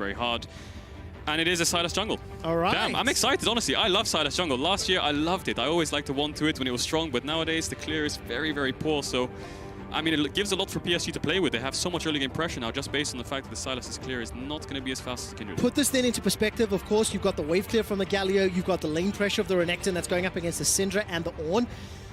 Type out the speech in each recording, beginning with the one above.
very hard. And it is a Sylas jungle. All right. Damn, I'm excited, honestly. I love Sylas jungle. Last year, I loved it. I always liked to 1-2 it when it was strong, but nowadays the clear is very, very poor. So, I mean, it gives a lot for PSG to play with. They have so much early game pressure now, just based on the fact that the Sylas' clear is not going to be as fast as Kindred. Put this then into perspective. Of course, you've got the wave clear from the Galio, you've got the lane pressure of the Renekton that's going up against the Syndra and the Ornn.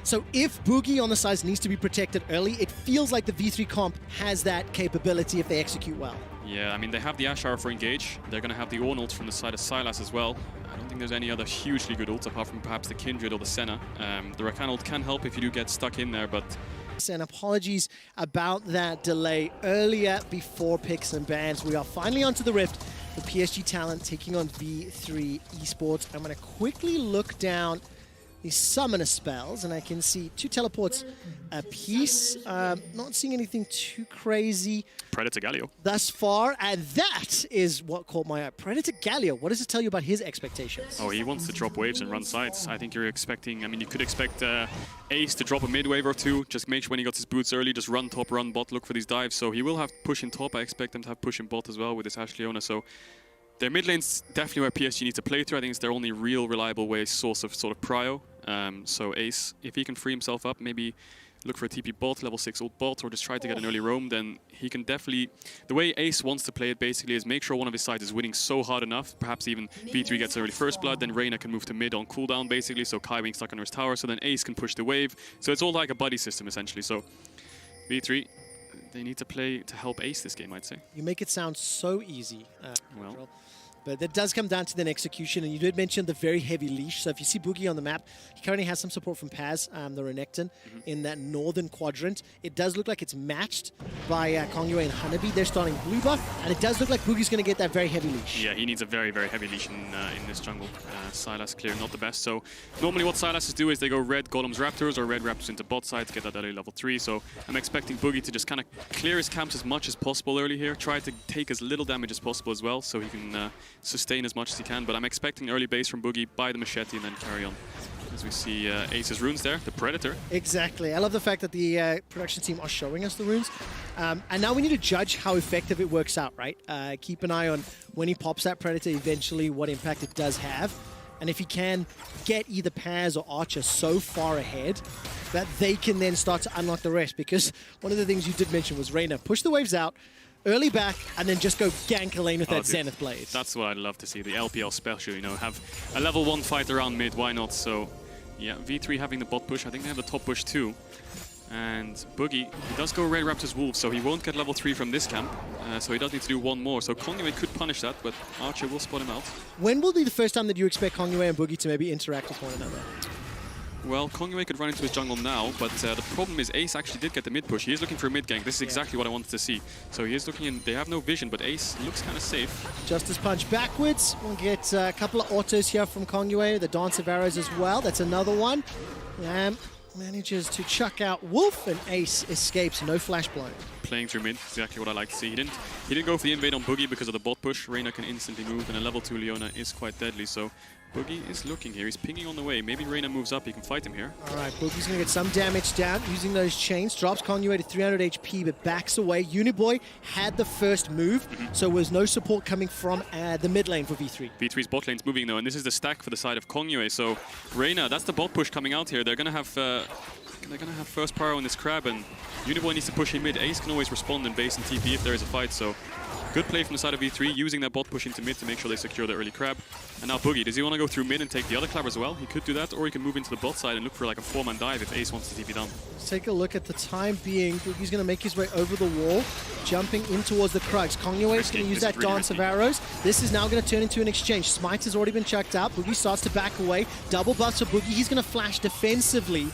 So if Boogie on the sides needs to be protected early, it feels like the V3 comp has that capability if they execute well. Yeah, I mean, they have the Ashara for engage. They're going to have the Ornn ult from the side of Sylas as well. I don't think there's any other hugely good ults apart from perhaps the Kindred or the Senna. The Rakan ult can help if you do get stuck in there, but... And apologies about that delay earlier before picks and bans. We are finally onto the Rift for PSG Talon taking on V3 Esports. I'm going to quickly look down the summoner spells, and I can see 2 teleports apiece. Not seeing anything too crazy. Predator Galio. Thus far, and that is what caught my eye. Predator Galio, what does it tell you about his expectations? Oh, he wants to drop waves and run sides. I think you're expecting, I mean, you could expect Ace to drop a mid wave or 2. Just make sure when he got his boots early, just run top, run bot, look for these dives. So he will have push in top. I expect them to have push in bot as well with this Ash Leona. So their mid lane's definitely where PSG needs to play through. I think it's their only real reliable way source of sort of prio. So Ace, if he can free himself up, maybe look for a TP bot, level 6 ult bot, or just try to get an early roam, then he can definitely... The way Ace wants to play it basically is make sure one of his sides is winning so hard enough, perhaps even V3 gets early first blood, then Reyna can move to mid on cooldown basically, so Kai being stuck under his tower, so then Ace can push the wave. So it's all like a buddy system essentially. So V3, they need to play to help Ace this game, I'd say. You make it sound so easy. Well, but that does come down to then execution, and you did mention the very heavy leash. So if you see Boogie on the map, he currently has some support from Paz, the Renekton, in that northern quadrant. It does look like it's matched by Kongyue and Hanabi. They're starting blue buff, and it does look like Boogie's going to get that very heavy leash. Yeah, he needs a very, very heavy leash in this jungle. Sylas clear, not the best. So normally what Sylas do is they go red Golems Raptors or red Raptors into bot side to get that early level 3. So I'm expecting Boogie to just kind of clear his camps as much as possible early here. Try to take as little damage as possible as well, so he can sustain as much as he can. But I'm expecting early base from Boogie, buy the machete, and then carry on. As we see Ace's runes there, the Predator. Exactly. I love the fact that the production team are showing us the runes. And now we need to judge how effective it works out, right? Keep an eye on when he pops that Predator eventually, what impact it does have. And if he can get either Paz or Archer so far ahead that they can then start to unlock the rest. Because one of the things you did mention was Reyna, push the waves out, early back, and then just go gank a lane with that Zenith Blade. That's what I'd love to see, the LPL special, you know, have a level 1 fight around mid, why not? So, yeah, V3 having the bot push, I think they have the top push too. And Boogie, he does go Red Raptors Wolves, so he won't get level 3 from this camp, so he does need to do 1 more. So Kongyue could punish that, but Archer will spot him out. When will be the first time that you expect Kongyue and Boogie to maybe interact with one another? Well, Kongyue could run into his jungle now, but the problem is Ace actually did get the mid push. He is looking for a mid gank. This is exactly what I wanted to see. So he is looking in. They have no vision, but Ace looks kind of safe. Justice Punch backwards. We'll get a couple of autos here from Kongyue. The Dance of Arrows as well. That's another one. Manages to chuck out Wolf, and Ace escapes. No flash blow. Playing through mid, exactly what I like to see. He didn't go for the invade on Boogie because of the bot push. Reyna can instantly move, and a level 2 Leona is quite deadly. So Boogie is looking here. He's pinging on the way. Maybe Reyna moves up. He can fight him here. All right, Boogie's going to get some damage down using those chains. Drops Kongyue to 300 HP, but backs away. Uniboy had the first move, so there was no support coming from the mid lane for V3. V3's bot lane's moving though, and this is the stack for the side of Kongyue. So Reyna, that's the bot push coming out here. They're going to have first power on this crab, and Uniboy needs to push him mid. Ace can always respond in base and TP if there is a fight, so good play from the side of V3, using that bot push into mid to make sure they secure the early crab. And now Boogie, does he want to go through mid and take the other crab as well? He could do that, or he can move into the bot side and look for like a 4-man dive if Ace wants to TP down. Let's take a look at the time being. Boogie's going to make his way over the wall, jumping in towards the Krugs. Kongyue is going to use that Dance of Arrows. This is now going to turn into an exchange. Smite has already been chucked out. Boogie starts to back away. Double buffs for Boogie. He's going to flash defensively,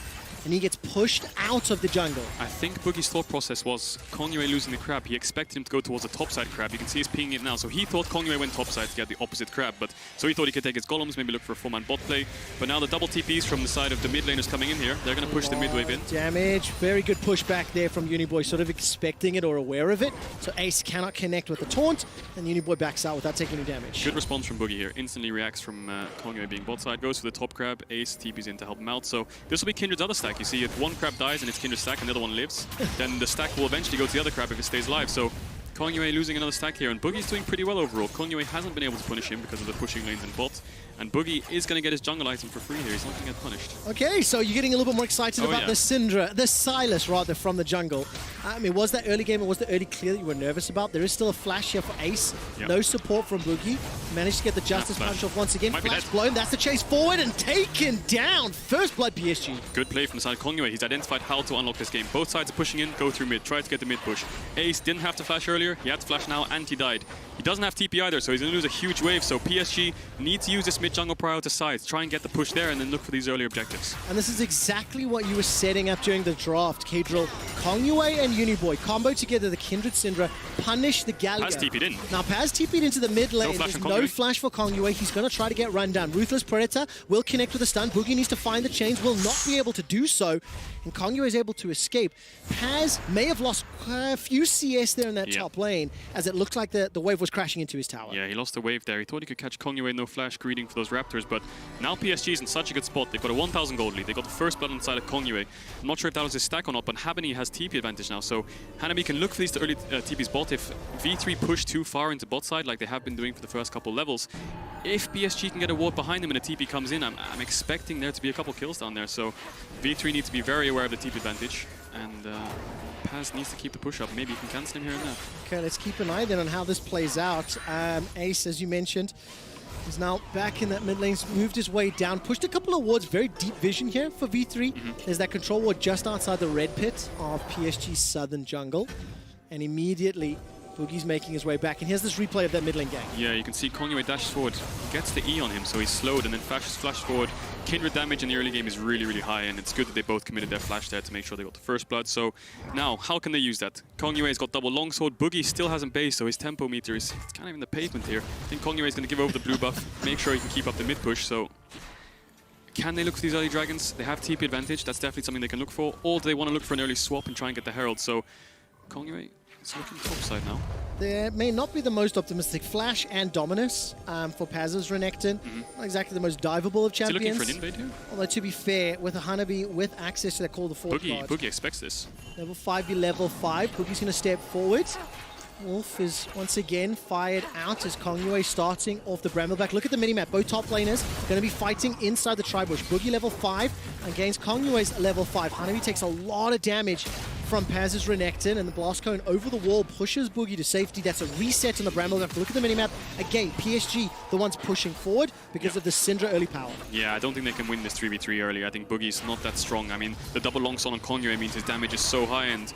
and he gets pushed out of the jungle. I think Boogie's thought process was Kongyue losing the crab. He expected him to go towards the topside crab. You can see he's pinging it now. So he thought Kongyue went topside to get the opposite crab. But so he thought he could take his golems, maybe look for a 4-man bot play. But now the double TPs from the side of the mid laners coming in here. They're going to push the mid wave in. Damage. Very good pushback there from Uniboy, sort of expecting it or aware of it. So Ace cannot connect with the taunt, and Uniboy backs out without taking any damage. Good response from Boogie here. Instantly reacts from Kongyue being bot side. Goes for the top crab. Ace TPs in to help him out. So this will be Kindred's other stack. You see, if one crab dies and it's Kindred stack and the other one lives, then the stack will eventually go to the other crab if it stays alive. So Kongyue losing another stack here, and Boogie's doing pretty well overall. Kongyue hasn't been able to punish him because of the pushing lanes and bot, and Boogie is going to get his jungle item for free here. He's not going to get punished. Okay, so you're getting a little bit more excited about the Syndra, the Silas rather, from the jungle. I mean, was that early game or was the early clear that you were nervous about? There is still a flash here for Ace. Yep. No support from Boogie. Managed to get the Justice Punch off once again. Might flash blown. That's the chase forward and taken down. First blood PSG. Good play from the side of Kongyue. He's identified how to unlock this game. Both sides are pushing in, go through mid, try to get the mid push. Ace didn't have to flash earlier. He had to flash now, and he died. He doesn't have TP either, so he's going to lose a huge wave. So PSG need to use this mid jungle prior to sides. Try and get the push there and then look for these early objectives. And this is exactly what you were setting up during the draft, K-Drill. Kongyue and Uniboy combo together, the Kindred Syndra, punish the Galio. Paz TP'd in. Now Paz TP'd into the mid lane. There's no flash for Kongyue. He's going to try to get run down. Ruthless Predator will connect with a stun. Boogie needs to find the chains, will not be able to do so. And Kongyue is able to escape. Paz may have lost a few CS there in that top lane, as it looked like the wave was crashing into his tower. Yeah, he lost the wave there. He thought he could catch Kongyue, no flash, greeting for those Raptors, but now PSG is in such a good spot. They've got a 1,000 gold lead. They got the first blood inside of Kongyue. I'm not sure if that was his stack or not, but Habani has TP advantage now, so Hanabi can look for these early TPs bot. If V3 push too far into bot side, like they have been doing for the first couple levels, if PSG can get a ward behind them and a TP comes in, I'm expecting there to be a couple kills down there, so V3 needs to be very aware of the TP advantage, and Paz needs to keep the push up. Maybe he can cancel him here and there. Okay, let's keep an eye then on how this plays out. Ace, as you mentioned, is now back in that mid lane, moved his way down, pushed a couple of wards, very deep vision here for V3. There's that control ward just outside the red pit of PSG's southern jungle, and immediately Boogie's making his way back, and here's this replay of that mid lane gang. Yeah, you can see Kongyue dashes forward, gets the E on him, so he's slowed, and then flash forward. Kindred damage in the early game is really, really high, and it's good that they both committed their flash there to make sure they got the first blood. So now, how can they use that? Kongyue's got double longsword. Boogie still hasn't based, so his tempo meter is kind of in the pavement here. I think Kongyue is going to give over the blue buff, make sure he can keep up the mid push. So can they look for these early dragons? They have TP advantage. That's definitely something they can look for. Or do they want to look for an early swap and try and get the Herald? So Kongyue is looking topside now. There may not be the most optimistic flash and Dominus for Paz's Renekton. Not exactly the most diveable of champions. Is he looking for an invade here? Although, to be fair, with a Hanabi with access to that Call the Fort card, Boogie expects this. Level 5 be level 5. Boogie's going to step forward. Wolf is once again fired out as Kongyue starting off the Brambleback. Look at the minimap. Both top laners going to be fighting inside the Tribush. Boogie level 5 against Kongyue's level 5. Hanabi takes a lot of damage from Paz's Renekton, and the Blast Cone over the wall pushes Boogie to safety. That's a reset on the Brambleback. Look at the minimap. Again, PSG, the ones pushing forward because of the Syndra early power. Yeah, I don't think they can win this 3v3 early. I think Boogie's not that strong. I mean, the double longsword on Kongyue means his damage is so high, and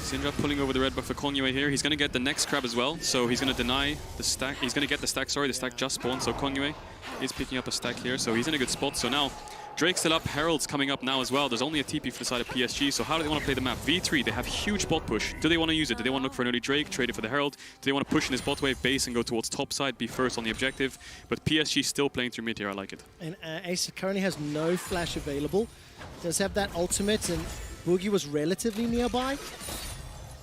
Syndra pulling over the red buff for Kongyue here. He's going to get the next crab as well, so he's going to deny the stack. He's going to get the stack, sorry, the stack just spawned, so Kongyue is picking up a stack here, so he's in a good spot. So now Drake's still up, Herald's coming up now as well. There's only a TP for the side of PSG, so how do they want to play the map? V3, they have huge bot push. Do they want to use it? Do they want to look for an early Drake, trade it for the Herald? Do they want to push in his bot wave base and go towards top side, be first on the objective? But PSG still playing through mid here, I like it. And Ace currently has no flash available. Does have that ultimate, and Boogie was relatively nearby.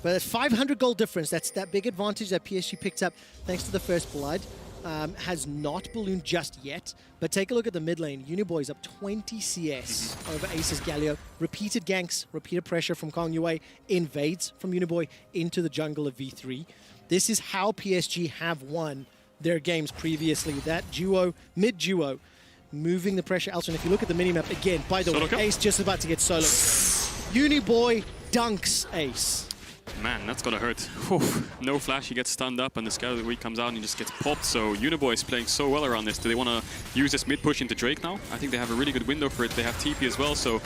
But 500 gold difference, that's that big advantage that PSG picked up thanks to the first blood. Has not ballooned just yet, but take a look at the mid lane. Uniboy's up 20 CS over Ace's Galio. Repeated ganks, repeated pressure from Kongyue, invades from Uniboy into the jungle of V3. This is how PSG have won their games previously. That duo, mid duo, moving the pressure elsewhere. And if you look at the minimap again, by the way, Ace just about to get solo. Uniboy dunks Ace. Man, that's gotta hurt. Whew. No flash, he gets stunned up, and the Scout of the Week comes out and he just gets popped. So Uniboy is playing so well around this. Do they want to use this mid push into Drake now? I think they have a really good window for it. They have TP as well, so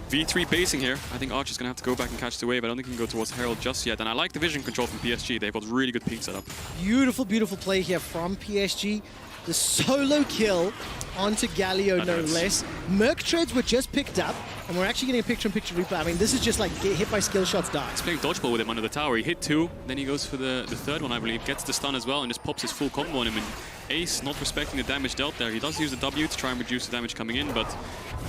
V3 basing here. I think Archer's gonna have to go back and catch the wave. I don't think he can go towards Herald just yet. And I like the vision control from PSG. They've got really good ping setup. Beautiful, beautiful play here from PSG. The solo kill onto Galio, no less. Merc treads were just picked up, and we're actually getting a picture-in-picture replay. I mean, this is just like get hit by skill shots, die. He's playing dodgeball with him under the tower. He hit 2, then he goes for the third one, I believe, gets the stun as well, and just pops his full combo on him. And Ace not respecting the damage dealt there. He does use the W to try and reduce the damage coming in, but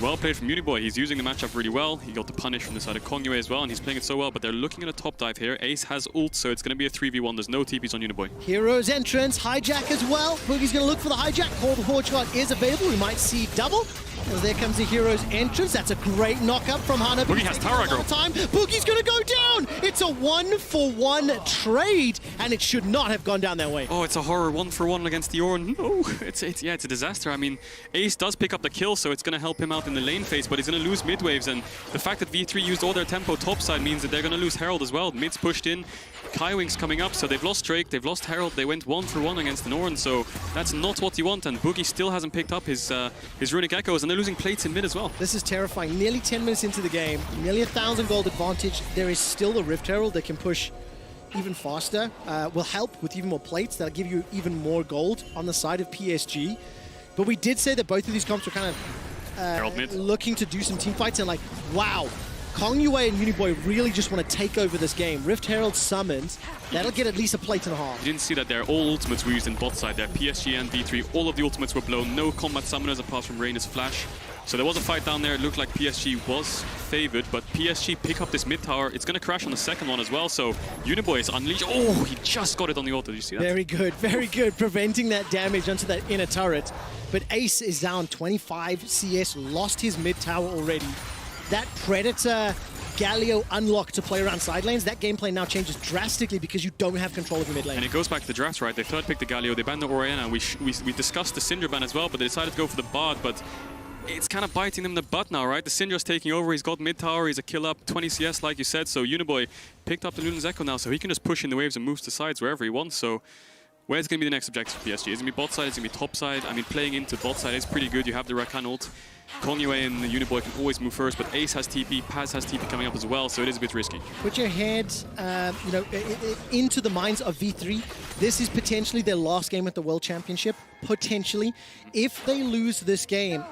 well played from Uniboy. He's using the matchup really well. He got the punish from the side of Kongyue as well, and he's playing it so well, but they're looking at a top dive here. Ace has ult, so it's going to be a 3v1. There's no TPs on Uniboy. Hero's entrance, hijack as well. Boogie's going to look for the hijack. Call the Horde shot is available. We might see double. Well, there comes the hero's entrance. That's a great knock-up from Hana. Boogie has Tara, girl. Boogie's going to go down. It's a 1-for-1 trade, and it should not have gone down that way. Oh, it's a horror 1-for-1 against the Ornn. No, it's a disaster. I mean, Ace does pick up the kill, so it's going to help him out in the lane phase, but he's going to lose mid waves, and the fact that V3 used all their tempo topside means that they're going to lose Herald as well. Mid's pushed in, Kaiwing's coming up, so they've lost Drake, they've lost Herald, they went 1-for-1 against an Ornn, so that's not what you want, and Boogie still hasn't picked up his Runic Echoes, and they're losing plates in mid as well. This is terrifying. Nearly 10 minutes into the game, nearly 1,000 gold advantage. There is still the Rift Herald that can push even faster, will help with even more plates. That'll give you even more gold on the side of PSG. But we did say that both of these comps were kind of looking to do some team fights, and like, wow, Kong Yue and Uniboy really just want to take over this game. Rift Herald summons. That'll get at least a plate and a half. You didn't see that there. All ultimates were used in bot side there. PSG and V3, all of the ultimates were blown. No combat summoners apart from Reyna's Flash. So there was a fight down there. It looked like PSG was favored, but PSG pick up this mid tower. It's going to crash on the second one as well. So Uniboy is unleashed. Oh, he just got it on the auto. Did you see that? Very good, very good. Preventing that damage onto that inner turret. But Ace is down 25 CS, lost his mid tower already. That Predator Galio unlock to play around side lanes, that gameplay now changes drastically because you don't have control of your mid lane. And it goes back to the drafts, right? They third picked the Galio, they banned the Oriana. We discussed the Syndra ban as well, but they decided to go for the Bard, but it's kind of biting them in the butt now, right? The Syndra's taking over, he's got mid tower, he's a kill up, 20 CS like you said, so Uniboy picked up the Luna's Echo now, so he can just push in the waves and moves to sides wherever he wants, so where's going to be the next objective for PSG? Is it going to be bot side, is it going to be top side? I mean, playing into bot side is pretty good, you have the Rakan ult. Kong Yue and the Uniboy can always move first, but Ace has TP, Paz has TP coming up as well, so it is a bit risky. Put your head, into the minds of V3. This is potentially their last game at the World Championship, potentially. If they lose this game,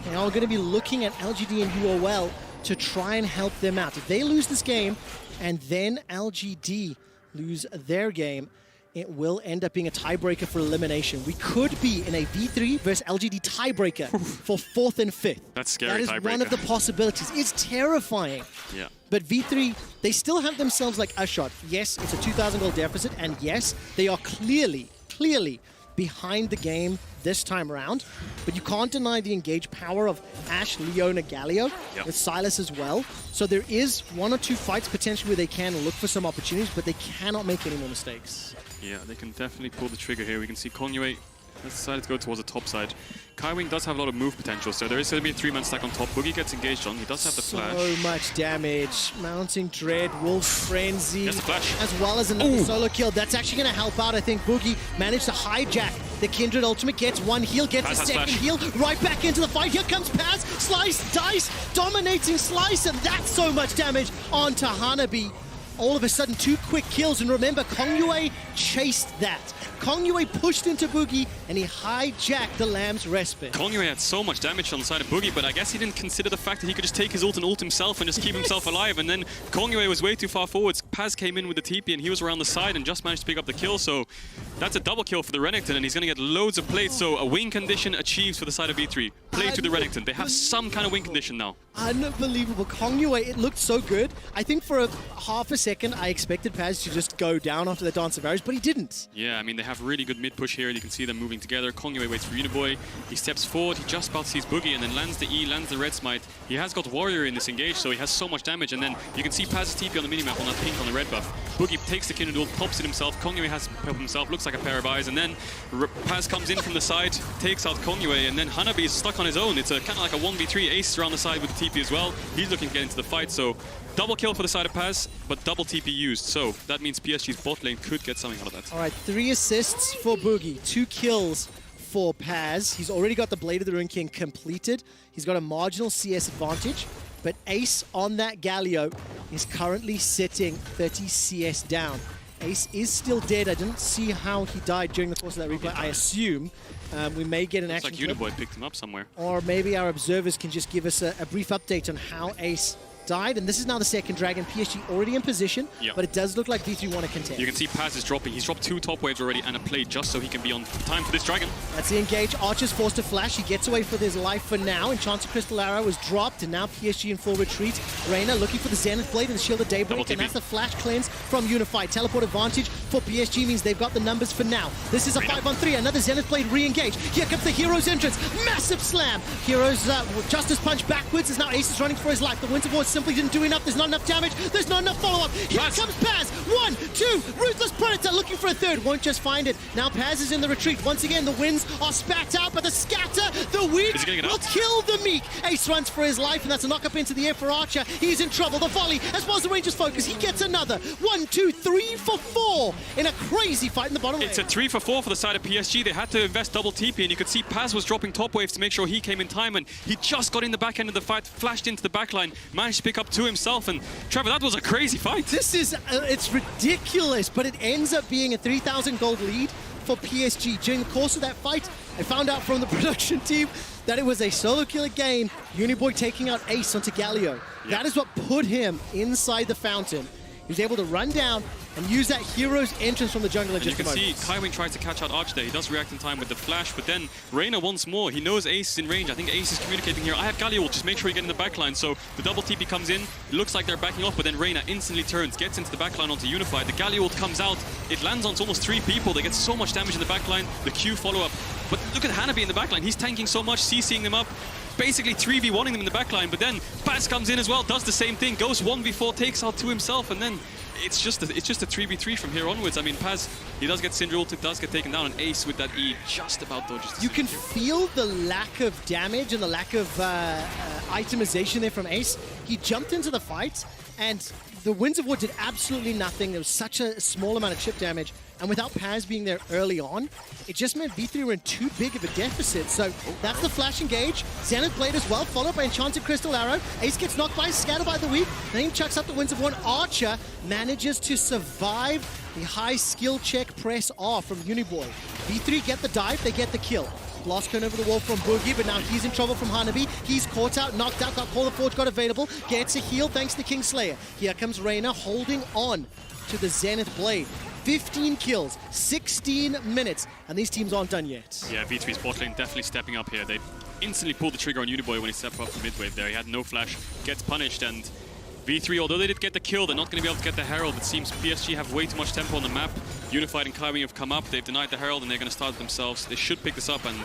they are going to be looking at LGD and UOL to try and help them out. If they lose this game, and then LGD lose their game, it will end up being a tiebreaker for elimination. We could be in a V3 versus LGD tiebreaker for 4th and 5th. That's scary. That is one of the possibilities. It's terrifying. Yeah. But V3, they still have themselves like a shot. Yes, it's a 2,000 gold deficit, and yes, they are clearly behind the game this time around, but you can't deny the engaged power of Ashe, Leona, Galio, with Silas as well. So there is 1 or 2 fights potentially where they can look for some opportunities, but they cannot make any more mistakes. Yeah, they can definitely pull the trigger here. We can see Kong Yue has decided to go towards the top side. Kaiwing does have a lot of move potential, so there is going to be a 3-man stack on top. Boogie gets engaged on. He does have the flash. So much damage. Mounting Dread, Wolf Frenzy, Yes, the flash. as well as another solo kill. That's actually going to help out, I think. Boogie managed to hijack the Kindred ultimate, gets 1 heal, gets Paz a second flash. heal, right back into the fight. Here comes Paz, Slice, Dice, dominating Slice, and that's so much damage onto Hanabi. All of a sudden, 2 quick kills, and remember, Kong Yue chased that. Kong Yue pushed into Boogie, and he hijacked the Lamb's Respite. Kong Yue had so much damage on the side of Boogie, but I guess he didn't consider the fact that he could just take his ult and ult himself and just keep himself alive, and then Kong Yue was way too far forwards. Paz came in with the TP, and he was around the side and just managed to pick up the kill, so that's a double kill for the Renekton, and he's going to get loads of plates, so a win condition achieves for the side of V3. Play to the Renekton. They have some kind of win condition now. Unbelievable. Kong Yue, it looked so good. I think for a half a second, I expected Paz to just go down after the Dance of Arrows, but he didn't. Yeah, I mean, they have really good mid push here. You can see them moving together. Kong Yue waits for Uniboy. He steps forward. He just about sees Boogie and then lands the E, lands the Red Smite. He has got Warrior in this engage, so he has so much damage. And then you can see Paz's TP on the minimap on that pink on the red buff. Boogie takes the Kindred ult, pops it himself. Kong Yue has helped himself. Looks like a pair of eyes. And then Paz comes in from the side, takes out Kong Yue, and then Hanabi is stuck on his own. It's a kind of like a 1v3. Ace around the side with the TP as well. He's looking to get into the fight, so double kill for the side of Paz, but double TP used. So that means PSG's bot lane could get something out of that. All right, 3 assists for Boogie, 2 kills for Paz. He's already got the Blade of the Rune King completed. He's got a marginal CS advantage, but Ace on that Galio is currently sitting 30 CS down. Ace is still dead. I didn't see how he died during the course of that replay. I assume we may get an action Looks like Uniboy picked him up somewhere. Or maybe our observers can just give us a brief update on how Ace died. And this is now the second dragon. PSG already in position, but it does look like V3 want to contest. You can see Paz is dropping. He's dropped 2 top waves already and a plate just so he can be on time for this dragon. That's the engage. Archer's forced to flash. He gets away with his life for now. Enchanted Crystal Arrow was dropped, and now PSG in full retreat. Reyna looking for the Zenith Blade and the Shield of Daybreak, and that's the flash cleanse from Unified. Teleport advantage for PSG means they've got the numbers for now. This is a 5-on-3, another Zenith Blade re-engage. Here comes the Hero's entrance, massive slam. Hero's Justice Punch backwards as now Ace is running for his life. The Winds of War simply didn't do enough, there's not enough damage, there's not enough follow-up. Here comes Paz, 1, 2, Ruthless Predator looking for a third, won't just find it. Now Paz is in the retreat. Once again, the winds are spat out, but the scatter, the weak will kill the meek. Ace runs for his life, and that's a knock up into the air for Archer. He's in trouble. The volley, as well as the Rangers focus, he gets another. 1, 2, 3 for 4 in a crazy fight in the bottom lane. It's a 3 for 4 for the side of PSG. They had to invest double TP, and you could see Paz was dropping top waves to make sure he came in time, and he just got in the back end of the fight, flashed into the backline, managed to pick up 2 himself, and Trevor, that was a crazy fight. This is, it's ridiculous, but it ends up being a 3,000 gold lead for PSG. During the course of that fight, I found out from the production team that it was a solo killer game, Uniboy taking out Ace onto Galio. That is what put him inside the fountain. He was able to run down and use that Hero's entrance from the jungle in just a moment. You can see Kaiwing tries to catch out Arch there. He does react in time with the flash, but then Reyna once more. He knows Ace is in range. I think Ace is communicating here. I have Galio, just make sure you get in the backline. So the double TP comes in. It looks like they're backing off, but then Reyna instantly turns, gets into the backline onto Unified. The Galio ult comes out. It lands onto almost 3 people. They get so much damage in the backline. The Q follow-up. But look at Hanabi in the backline. He's tanking so much, CCing them up. Basically 3v1ing them in the backline, but then Paz comes in as well, does the same thing, goes 1v4, takes out 2 himself, and then it's just a 3v3 from here onwards. I mean, Paz, he does get Syndra ulted, does get taken down, and Ace with that E just about dodges. You can feel the lack of damage and the lack of itemization there from Ace. He jumped into the fight, and the Winds of War did absolutely nothing. There was such a small amount of chip damage, and without Paz being there early on, it just meant V3 were in too big of a deficit. So that's the flash engage. Zenith Blade as well, followed by Enchanted Crystal Arrow. Ace gets knocked by, scattered by the weak. Then he chucks up the Winds of War. Archer manages to survive the high skill check press off from Uniboy. V3 get the dive, they get the kill. Blast cone over the wall from Boogie, but now he's in trouble from Hanabi. He's caught out, knocked out, got Call of Forge, got available, gets a heal thanks to Kingslayer. Here comes Reyna holding on to the Zenith Blade. 15 kills, 16 minutes, and these teams aren't done yet. Yeah, V3's bot lane definitely stepping up here. They instantly pulled the trigger on Uniboy when he stepped up from mid-wave there. He had no flash, gets punished, and V3, although they did get the kill, they're not going to be able to get the Herald. It seems PSG have way too much tempo on the map. Unified and Kaiwing have come up, they've denied the Herald, and they're going to start it themselves. They should pick this up, and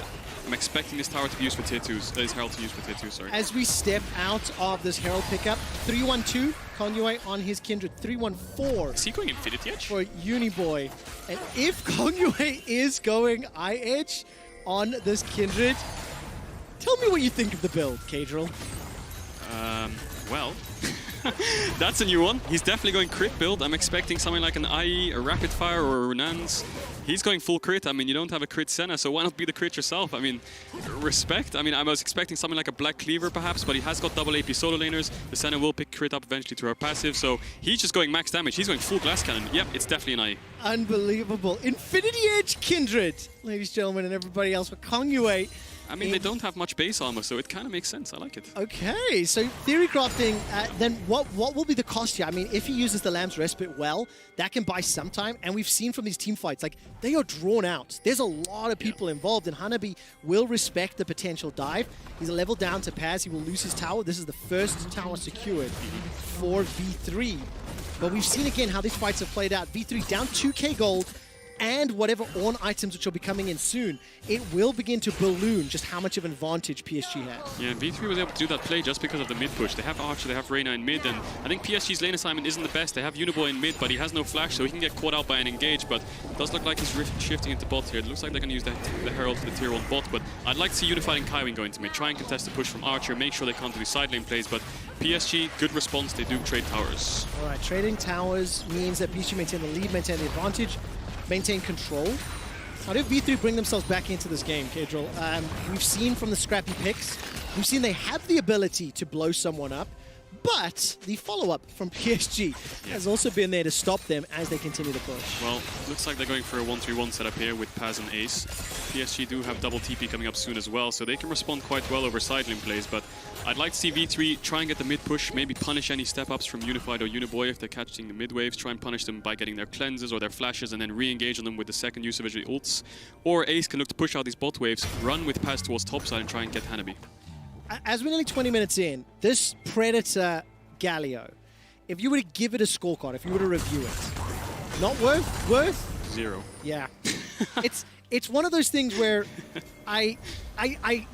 I'm expecting this tower to be used for tier 2s. This Herald to be used for tier 2, sorry. As we step out of this Herald pickup, 3-1-2, Kongyue on his Kindred, 3-1-4. Is he going Infinity Edge? For Uniboy. And if Kongyue is going I-Edge on this Kindred, tell me what you think of the build, Kadril. Well, that's a new one. He's definitely going crit build. I'm expecting something like an IE, a Rapid Fire, or a Renans. He's going full crit. I mean, you don't have a crit Senna, so why not be the crit yourself? I mean, respect. I mean, I was expecting something like a Black Cleaver, perhaps, but he has got double AP solo laners. The Senna will pick crit up eventually to her passive, so he's just going max damage. He's going full glass cannon. Yep, it's definitely an IE. Unbelievable. Infinity Edge Kindred, ladies and gentlemen, and everybody else for Kongyue. I mean, they don't have much base armor, so it kind of makes sense. I like it. Okay, so theory crafting, then what will be the cost here? I mean, if he uses the Lamb's Respite well, that can buy some time, and we've seen from these team fights, like, they are drawn out. There's a lot of people involved, and Hanabi will respect the potential dive. He's a level down to Paz. He will lose his tower. This is the first tower secured for V3. But we've seen again how these fights have played out. V3 down 2k gold, and whatever Ornn items which will be coming in soon, it will begin to balloon just how much of an advantage PSG has. Yeah, V3 was able to do that play just because of the mid push. They have Archer, they have Reyna in mid, and I think PSG's lane assignment isn't the best. They have Uniboy in mid, but he has no flash, so he can get caught out by an engage, but it does look like he's shifting into bot here. It looks like they're going to use the Herald to the tier 1 bot, but I'd like to see Unified and Kaiwing go into mid. Try and contest the push from Archer, make sure they can't do these side lane plays, but PSG, good response. They do trade towers. All right, trading towers means that PSG maintain the lead, maintain the advantage, maintain control. How do V3 bring themselves back into this game, Kadril? We've seen from the scrappy picks, we've seen they have the ability to blow someone up, but the follow-up from PSG has also been there to stop them as they continue to push. Well, looks like they're going for a 1-3-1 setup here with Paz and Ace. PSG do have double TP coming up soon as well, so they can respond quite well over side lane plays, but I'd like to see V3 try and get the mid push, maybe punish any step-ups from Unified or Uniboy if they're catching the mid waves, try and punish them by getting their cleanses or their flashes and then re-engage on them with the second use of the ults. Or Ace can look to push out these bot waves, run with Paz towards topside and try and get Hanabi. As we're nearly 20 minutes in, this Predator Galio, if you were to give it a scorecard, if you were to review it, Not worth? 0. Yeah. It's one of those things where I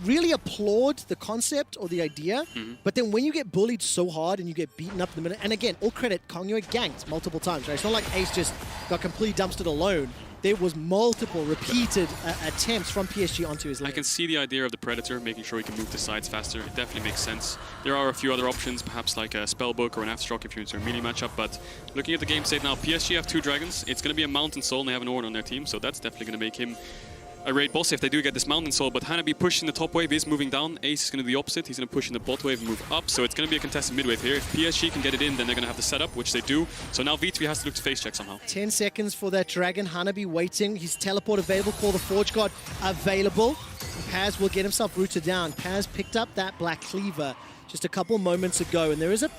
really applaud the concept or the idea, but then when you get bullied so hard and you get beaten up in the middle, and again, all credit, Kongyo ganked multiple times, right? It's not like Ace just got completely dumpstered alone. There was multiple repeated attempts from PSG onto his lane. I can see the idea of the Predator, making sure he can move the sides faster. It definitely makes sense. There are a few other options, perhaps like a Spellbook or an Aftershock if you're into a melee matchup, but looking at the game state now, PSG have 2 dragons. It's going to be a Mountain Soul, and they have an Ornn on their team, so that's definitely going to make him a raid boss if they do get this Mountain Soul, but Hanabi pushing the top wave is moving down. Ace is going to do the opposite. He's going to push in the bot wave and move up, so it's going to be a contested mid wave here. If PSG can get it in, then they're going to have the setup, which they do. So now V3 has to look to face check somehow. 10 seconds for that dragon. Hanabi waiting. His teleport available. Call the Forge God available. Paz will get himself rooted down. Paz picked up that Black Cleaver just a couple moments ago, and there is a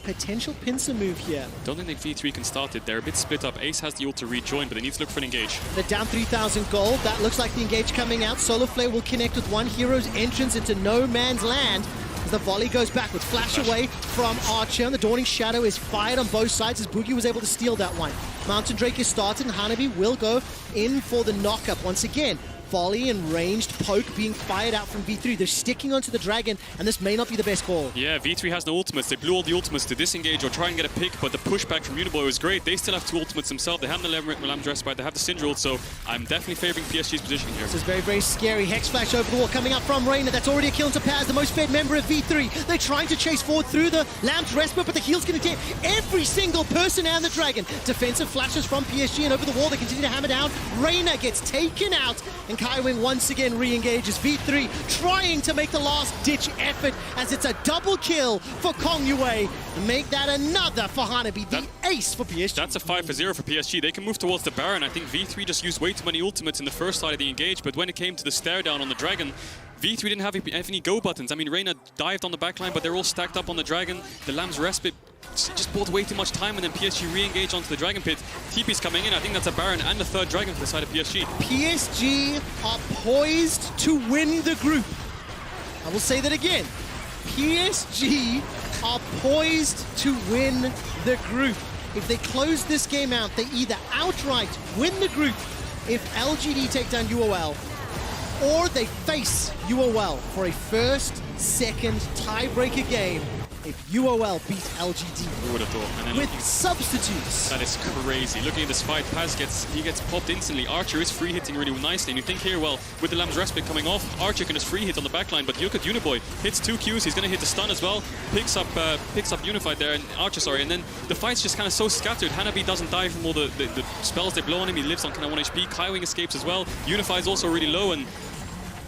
potential pincer move here. Don't think V3 can start it. They're a bit split up. Ace has the ult to rejoin, but they need to look for an engage. They're down 3,000 gold. That looks like the engage coming out. Solar Flare will connect with one hero's entrance into no man's land. As the volley goes backwards, flash away from Archer, and the Dawning Shadow is fired on both sides as Boogie was able to steal that one. Mountain Drake is started, and Hanabi will go in for the knockup once again. Volley and ranged poke being fired out from V3. They're sticking onto the dragon, and this may not be the best call. Yeah, V3 has no ultimates. They blew all the ultimates to disengage or try and get a pick, but the pushback from Uniboy was great. They still have 2 ultimates themselves. They have the Lamb Respite, they have the Syndra ult, so I'm definitely favoring PSG's position here. This is very, very scary. Hex Flash over the wall coming up from Reina. That's already a kill into Paz, the most fed member of V3. They're trying to chase forward through the Lamb's Respite, but the heal's going to hit every single person and the dragon. Defensive flashes from PSG, and over the wall they continue to hammer down. Reina gets taken out, and Kaiwing once again re-engages. V3 trying to make the last-ditch effort as it's a double kill for Kongyue and make that another for Hanabi, the ace for PSG. That's a 5 for 0 for PSG. They can move towards the Baron. I think V3 just used way too many ultimates in the first side of the engage, but when it came to the stare down on the Dragon, V3 didn't have any go buttons. I mean, Reina dived on the backline, but they're all stacked up on the Dragon. The Lamb's Respite just bought way too much time, and then PSG re-engaged onto the Dragon Pit. TP's coming in. I think that's a Baron and the 3rd Dragon for the side of PSG. PSG are poised to win the group. I will say that again. PSG are poised to win the group. If they close this game out, they either outright win the group if LGD take down UOL, or they face UOL for a first, second tiebreaker game if UOL beat LGD. Who would have thought? And then with substitutes. That is crazy. Looking at this fight, Paz gets popped instantly. Archer is free hitting really nicely, and you think here, well, with the Lamb's Respite coming off, Archer can just free hit on the backline, but look at Uniboy, hits 2 Qs, he's going to hit the stun as well, picks up Unified there, and Archer, sorry, and then the fight's just kind of so scattered. Hanabi doesn't die from all the spells they blow on him, he lives on kind of 1 HP, Kaiwing escapes as well, Unified's also really low, and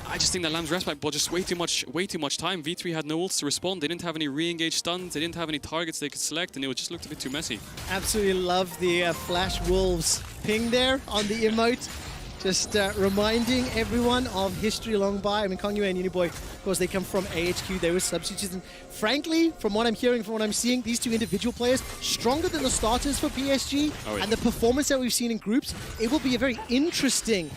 I just think that Lamb's Respite bought just way too much time. V3 had no ults to respond. They didn't have any re-engaged stuns. They didn't have any targets they could select, and it just looked a bit too messy. Absolutely love the Flash Wolves ping there on the emote. Just reminding everyone of history long by. I mean, Kongyue and Uniboy, of course, they come from AHQ. They were substitutes. And frankly, from what I'm hearing, from what I'm seeing, these 2 individual players, stronger than the starters for PSG. Oh, yeah. And the performance that we've seen in groups, it will be a very interesting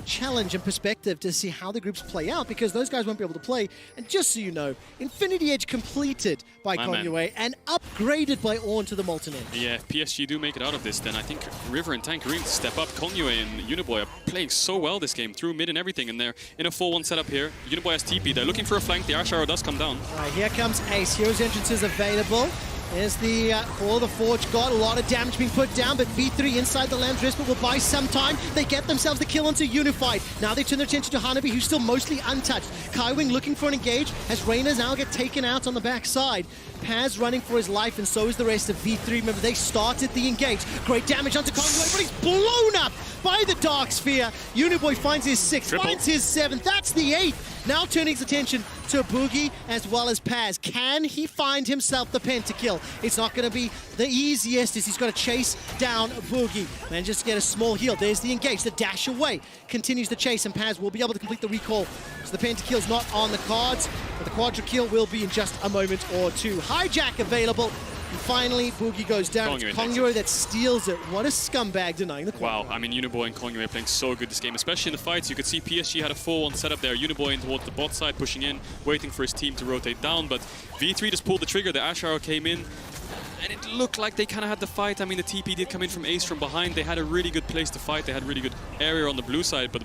challenge and perspective to see how the groups play out, because those guys won't be able to play. And just so you know, Infinity Edge completed by Kongyue and upgraded by Ornn to the Molten Edge. Yeah, if PSG do make it out of this, then I think River and Tankerine step up. Kongyue and Uniboy are playing so well this game, through mid and everything, and they're in a 4-1 setup here. Uniboy has TP, they're looking for a flank, the Ash Arrow does come down. All right, here comes Ace. Hero's entrance is available. There's the Call of the Forge God. A lot of damage being put down, but V3 inside the Lamb's Respite will buy some time. They get themselves the kill onto Unified. Now they turn their attention to Hanabi, who's still mostly untouched. Kaiwing looking for an engage as Reina now get taken out on the backside. Paz running for his life, and so is the rest of V3. Remember, they started the engage. Great damage onto Kongyue, but he's blown up by the Dark Sphere. Uniboy finds his 6th, finds his 7th. That's the 8th. Now turning his attention to Boogie as well as Paz. Can he find himself the pentakill? It's not going to be the easiest as he's got to chase down Boogie. And just get a small heal. There's the engage. The dash away continues the chase, and Paz will be able to complete the recall. So the pentakill's not on the cards, but the quadra kill will be in just a moment or 2. Hijack available. And finally, Boogie goes down. It's Kongyue that steals it. What a scumbag denying the quad. Wow, I mean, Uniboy and Kongyue are playing so good this game, especially in the fights. You could see PSG had a 4-1 setup there. Uniboy in towards the bot side, pushing in, waiting for his team to rotate down. But V3 just pulled the trigger. The Ash Arrow came in. And it looked like they kind of had the fight. I mean, the TP did come in from Ace from behind. They had a really good place to fight. They had really good area on the blue side, but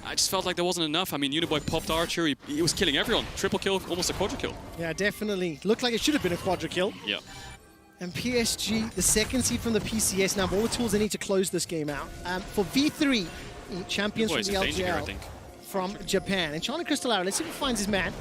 I just felt like there wasn't enough. I mean, Uniboy popped Archer. He was killing everyone. Triple kill, almost a quadra kill. Yeah, definitely. Looked like it should have been a quadra kill. Yeah. And PSG, the second seed from the PCS, now have all the tools they need to close this game out. For V3, champions from the LGL from Japan. And China Crystal, let's see if he finds his man.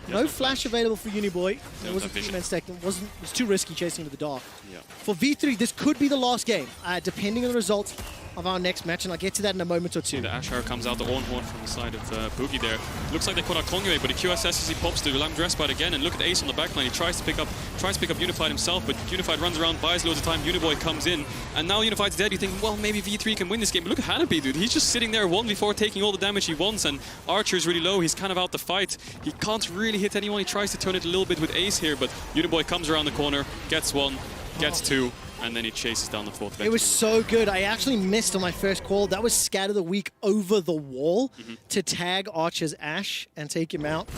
No flash available for Uniboy. It wasn't two-man stacked. It was too risky chasing into the dark. Yeah. For V3, this could be the last game, depending on the results of our next match, and I'll get to that in a moment or two. The Ashar comes out, the Ornhorn from the side of Boogie there. Looks like they caught out Kongyue, but he QSS as he pops to Lamb Dressbite again, and look at Ace on the backline. He tries to pick up Unified himself, but Unified runs around, buys loads of time. Uniboy comes in, and now Unified's dead. You think, well, maybe V3 can win this game. But look at Hanabi, dude. He's just sitting there 1v4, taking all the damage he wants, and Archer's really low. He's kind of out the fight. He can't really hit anyone. He tries to turn it a little bit with Ace here, but Uniboy comes around the corner, gets one, gets two, and then he chases down the fourth. It was so good. I actually missed on my first call. That was Scatter the Weak over the wall to tag Archer's Ash and take him out.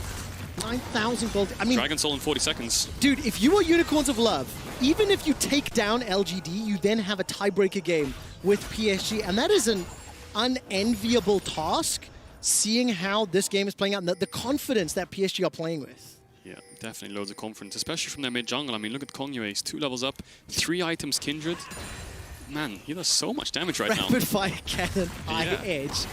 9,000 gold. I mean, Dragon Soul in 40 seconds. Dude, if you are Unicorns of Love, even if you take down LGD, you then have a tiebreaker game with PSG, and that is an unenviable task, seeing how this game is playing out and the confidence that PSG are playing with. Yeah, definitely loads of confidence, especially from their mid-jungle. I mean, look at Kongyue. He's 2 levels up, 3 items Kindred. Man, he does so much damage right now. Rapid fire cannon, high edge.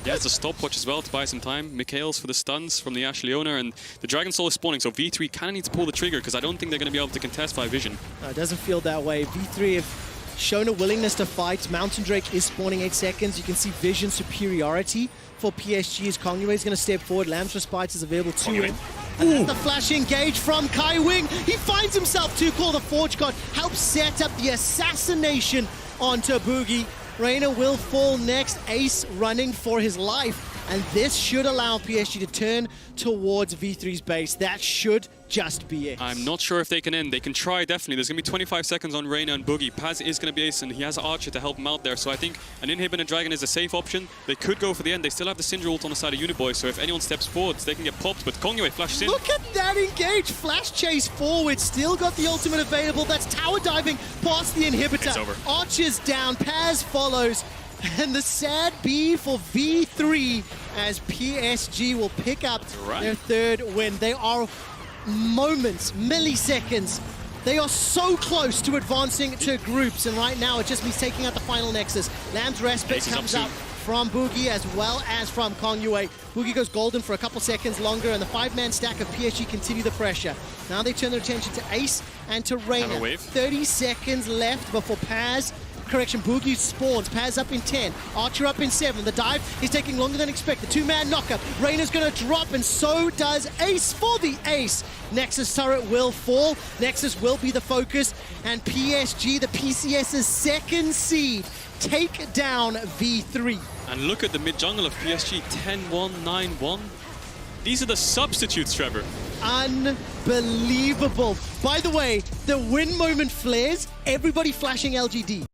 He has the stopwatch as well to buy some time. Mikhail's for the stuns from the Ash Leona, and the Dragon Soul is spawning, so V3 kind of needs to pull the trigger because I don't think they're going to be able to contest by Vision. No, it doesn't feel that way. V3 have shown a willingness to fight. Mountain Drake is spawning 8 seconds. You can see Vision superiority for PSG as Kongyue is going to step forward. Lamb's Respite is available to him. And then the flash engage from Kai Wing. He finds himself to call the Forge God. Helps set up the assassination onto Boogie. Reina will fall next. Ace running for his life. And this should allow PSG to turn towards V3's base. That should just be it. I'm not sure if they can end. They can try, definitely. There's going to be 25 seconds on Reina and Boogie. Paz is going to be Ace, and he has Archer to help him out there. So I think an Inhib and a Dragon is a safe option. They could go for the end. They still have the Syndra ult on the side of Uniboy, so if anyone steps forwards, they can get popped. But Kongyue flashes in. Look at that engage. Flash chase forward. Still got the ultimate available. That's tower diving past the inhibitor. It's over. Archer's down. Paz follows. And the sad B for V3 as PSG will pick up their third win. They are moments, milliseconds. They are so close to advancing to groups, and right now it just means taking out the final Nexus. Lamb's Respite comes up from Boogie as well as from Kongyue. Boogie goes golden for a couple seconds longer, and the 5-man stack of PSG continue the pressure. Now they turn their attention to Ace and to Reina. 30 seconds left before Paz. Correction, Boogie spawns. Paz up in 10. Archer up in 7. The dive is taking longer than expected. 2-man knockup. Reina's going to drop, and so does Ace for the ace. Nexus turret will fall. Nexus will be the focus. And PSG, the PCS's second seed, take down V3. And look at the mid-jungle of PSG. 10-1, 9-1. These are the substitutes, Trevor. Unbelievable. By the way, the win moment flares. Everybody flashing LGD.